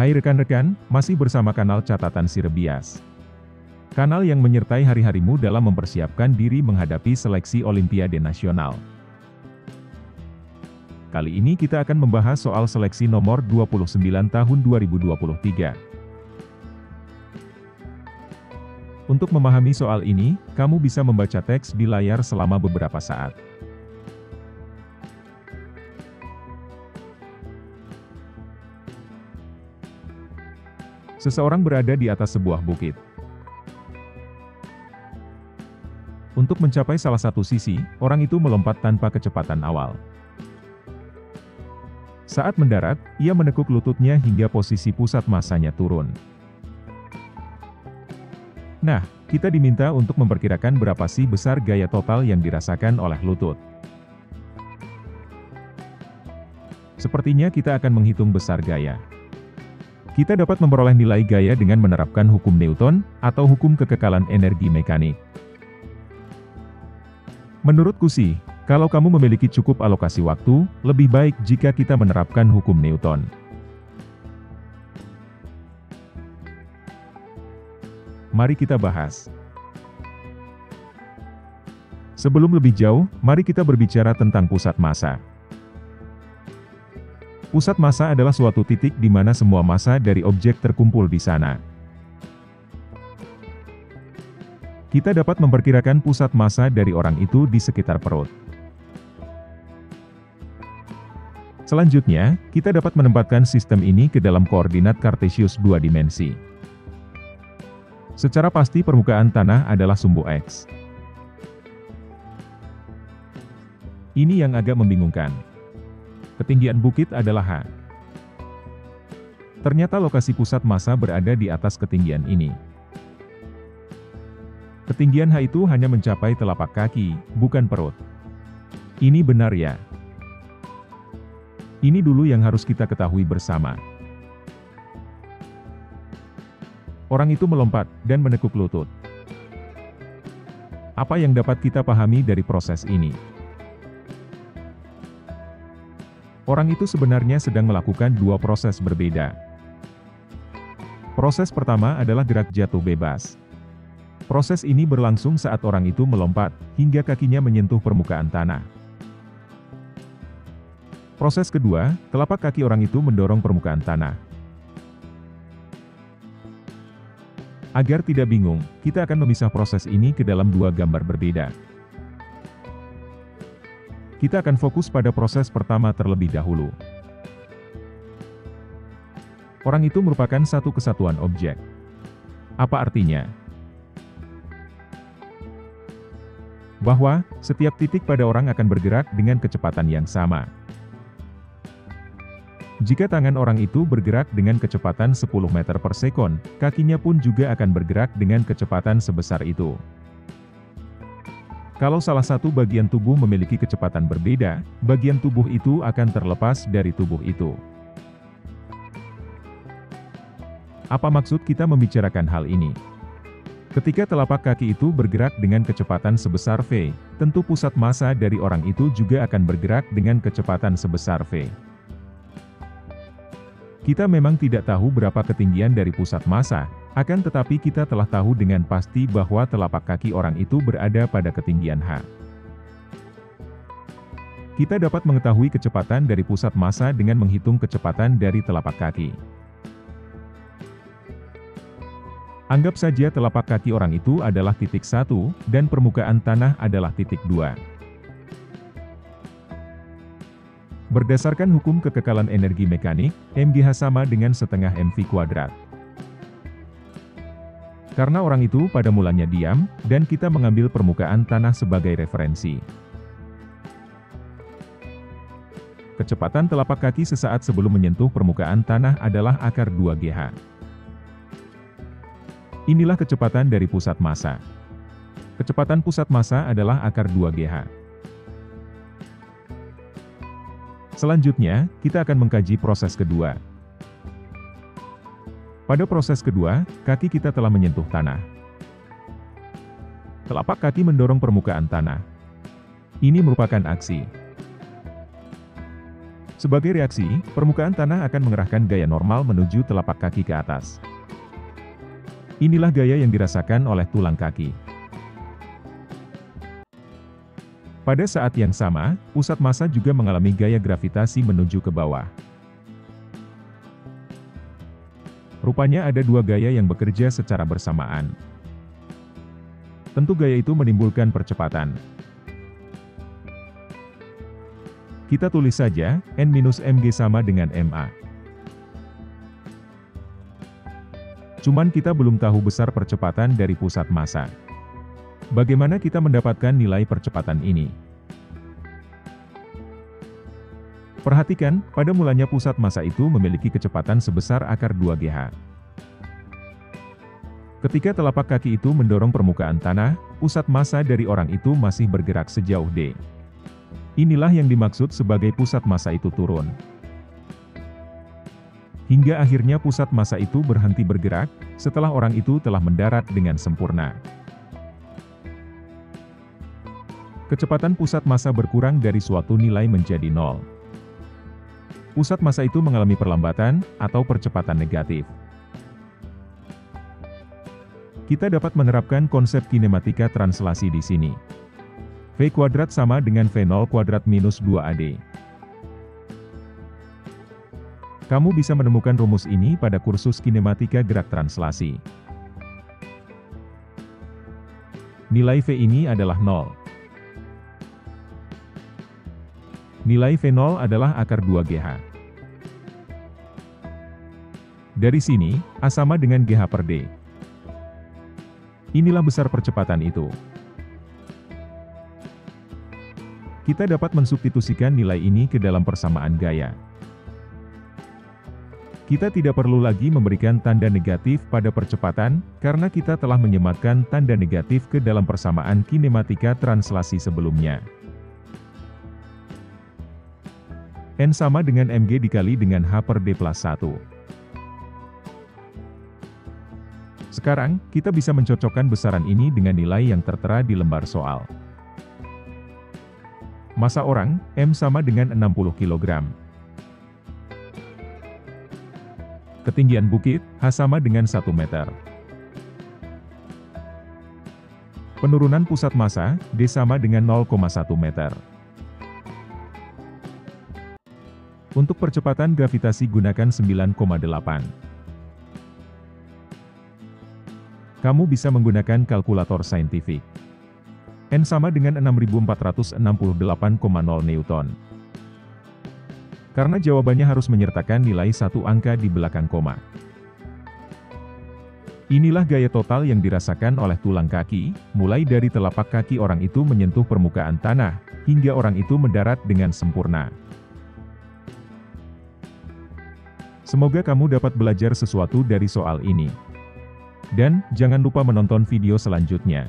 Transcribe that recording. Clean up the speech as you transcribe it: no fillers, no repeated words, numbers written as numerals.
Hai rekan-rekan, masih bersama kanal Catatan Sirebias. Kanal yang menyertai hari-harimu dalam mempersiapkan diri menghadapi seleksi Olimpiade Nasional. Kali ini kita akan membahas soal seleksi nomor 29 tahun 2023. Untuk memahami soal ini, kamu bisa membaca teks di layar selama beberapa saat. Seseorang berada di atas sebuah bukit. Untuk mencapai salah satu sisi, orang itu melompat tanpa kecepatan awal. Saat mendarat, ia menekuk lututnya hingga posisi pusat massanya turun. Nah, kita diminta untuk memperkirakan berapa sih besar gaya total yang dirasakan oleh lutut. Sepertinya kita akan menghitung besar gaya. Kita dapat memperoleh nilai gaya dengan menerapkan hukum Newton, atau hukum kekekalan energi mekanik. Menurutku sih, kalau kamu memiliki cukup alokasi waktu, lebih baik jika kita menerapkan hukum Newton. Mari kita bahas. Sebelum lebih jauh, mari kita berbicara tentang pusat massa. Pusat massa adalah suatu titik di mana semua massa dari objek terkumpul di sana. Kita dapat memperkirakan pusat massa dari orang itu di sekitar perut. Selanjutnya, kita dapat menempatkan sistem ini ke dalam koordinat kartesius dua dimensi. Secara pasti permukaan tanah adalah sumbu X. Ini yang agak membingungkan. Ketinggian bukit adalah H. Ternyata lokasi pusat massa berada di atas ketinggian ini. Ketinggian H itu hanya mencapai telapak kaki, bukan perut. Ini benar ya? Ini dulu yang harus kita ketahui bersama. Orang itu melompat, dan menekuk lutut. Apa yang dapat kita pahami dari proses ini? Orang itu sebenarnya sedang melakukan dua proses berbeda. Proses pertama adalah gerak jatuh bebas. Proses ini berlangsung saat orang itu melompat, hingga kakinya menyentuh permukaan tanah. Proses kedua, telapak kaki orang itu mendorong permukaan tanah. Agar tidak bingung, kita akan memisah proses ini ke dalam dua gambar berbeda. Kita akan fokus pada proses pertama terlebih dahulu. Orang itu merupakan satu kesatuan objek. Apa artinya? Bahwa, setiap titik pada orang akan bergerak dengan kecepatan yang sama. Jika tangan orang itu bergerak dengan kecepatan 10 meter per sekon, kakinya pun juga akan bergerak dengan kecepatan sebesar itu. Kalau salah satu bagian tubuh memiliki kecepatan berbeda, bagian tubuh itu akan terlepas dari tubuh itu. Apa maksud kita membicarakan hal ini? Ketika telapak kaki itu bergerak dengan kecepatan sebesar v, tentu pusat massa dari orang itu juga akan bergerak dengan kecepatan sebesar v. Kita memang tidak tahu berapa ketinggian dari pusat massa, akan tetapi kita telah tahu dengan pasti bahwa telapak kaki orang itu berada pada ketinggian H. Kita dapat mengetahui kecepatan dari pusat massa dengan menghitung kecepatan dari telapak kaki. Anggap saja telapak kaki orang itu adalah titik 1, dan permukaan tanah adalah titik 2. Berdasarkan hukum kekekalan energi mekanik, mgh sama dengan setengah mv kuadrat. Karena orang itu pada mulanya diam, dan kita mengambil permukaan tanah sebagai referensi. Kecepatan telapak kaki sesaat sebelum menyentuh permukaan tanah adalah akar 2gh. Inilah kecepatan dari pusat massa. Kecepatan pusat massa adalah akar 2gh. Selanjutnya, kita akan mengkaji proses kedua. Pada proses kedua, kaki kita telah menyentuh tanah. Telapak kaki mendorong permukaan tanah. Ini merupakan aksi. Sebagai reaksi, permukaan tanah akan mengerahkan gaya normal menuju telapak kaki ke atas. Inilah gaya yang dirasakan oleh tulang kaki. Pada saat yang sama, pusat massa juga mengalami gaya gravitasi menuju ke bawah. Rupanya ada dua gaya yang bekerja secara bersamaan. Tentu gaya itu menimbulkan percepatan. Kita tulis saja, N-mg sama dengan ma. Cuman kita belum tahu besar percepatan dari pusat massa. Bagaimana kita mendapatkan nilai percepatan ini? Perhatikan, pada mulanya pusat massa itu memiliki kecepatan sebesar akar 2GH. Ketika telapak kaki itu mendorong permukaan tanah, pusat massa dari orang itu masih bergerak sejauh d. Inilah yang dimaksud sebagai pusat massa itu turun. Hingga akhirnya pusat massa itu berhenti bergerak, setelah orang itu telah mendarat dengan sempurna. Kecepatan pusat massa berkurang dari suatu nilai menjadi 0. Pusat massa itu mengalami perlambatan, atau percepatan negatif. Kita dapat menerapkan konsep kinematika translasi di sini. V kuadrat sama dengan V0 kuadrat minus 2AD. Kamu bisa menemukan rumus ini pada kursus kinematika gerak translasi. Nilai V ini adalah 0. Nilai V0 adalah akar 2GH. Dari sini, A sama dengan GH per D. Inilah besar percepatan itu. Kita dapat mensubstitusikan nilai ini ke dalam persamaan gaya. Kita tidak perlu lagi memberikan tanda negatif pada percepatan, karena kita telah menyematkan tanda negatif ke dalam persamaan kinematika translasi sebelumnya. N sama dengan mg dikali dengan h per d plus 1. Sekarang, kita bisa mencocokkan besaran ini dengan nilai yang tertera di lembar soal. Massa orang, M sama dengan 60 kg. Ketinggian bukit, H sama dengan 1 meter. Penurunan pusat massa, D sama dengan 0,1 meter. Untuk percepatan gravitasi gunakan 9,8. Kamu bisa menggunakan kalkulator saintifik. N sama dengan 6468,0 Newton. Karena jawabannya harus menyertakan nilai satu angka di belakang koma. Inilah gaya total yang dirasakan oleh tulang kaki, mulai dari telapak kaki orang itu menyentuh permukaan tanah, hingga orang itu mendarat dengan sempurna. Semoga kamu dapat belajar sesuatu dari soal ini. Dan, jangan lupa menonton video selanjutnya.